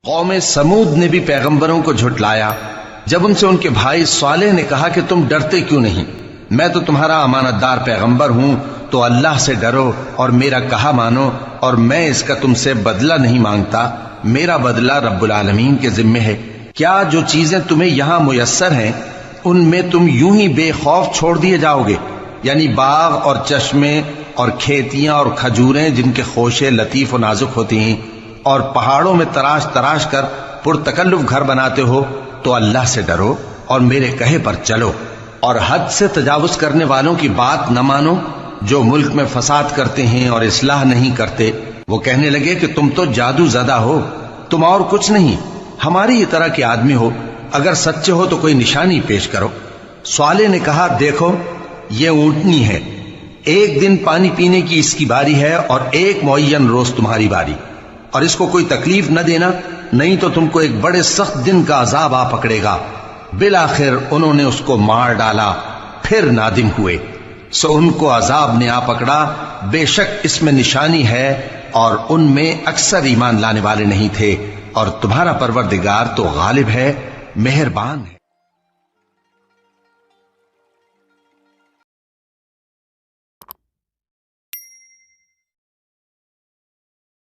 قوم سمود نے بھی پیغمبروں کو جھٹلایا جب ان سے ان کے بھائی صالح نے کہا کہ تم ڈرتے کیوں نہیں، میں تو تمہارا امانت دار پیغمبر ہوں، تو اللہ سے ڈرو اور میرا کہا مانو، اور میں اس کا تم سے بدلہ نہیں مانگتا، میرا بدلہ رب العالمین کے ذمے ہے۔ کیا جو چیزیں تمہیں یہاں میسر ہیں ان میں تم یوں ہی بے خوف چھوڑ دیے جاؤ گے؟ یعنی باغ اور چشمے اور کھیتیاں اور کھجوریں جن کے خوشے لطیف و نازک ہوتی ہیں، اور پہاڑوں میں تراش تراش کر پرتکلف گھر بناتے ہو، تو اللہ سے ڈرو اور میرے کہے پر چلو، اور حد سے تجاوز کرنے والوں کی بات نہ مانو جو ملک میں فساد کرتے ہیں اور اصلاح نہیں کرتے۔ وہ کہنے لگے کہ تم تو جادو زدہ ہو، تم اور کچھ نہیں، ہماری ہی طرح کے آدمی ہو، اگر سچے ہو تو کوئی نشانی پیش کرو۔ صالح نے کہا دیکھو یہ اونٹنی ہے، ایک دن پانی پینے کی اس کی باری ہے اور ایک معین روز تمہاری باری، اور اس کو کوئی تکلیف نہ دینا، نہیں تو تم کو ایک بڑے سخت دن کا عذاب آ پکڑے گا۔ بالآخر انہوں نے اس کو مار ڈالا، پھر نادم ہوئے، سو ان کو عذاب نے آ پکڑا، بے شک اس میں نشانی ہے اور ان میں اکثر ایمان لانے والے نہیں تھے، اور تمہارا پروردگار تو غالب ہے، مہربان ہے۔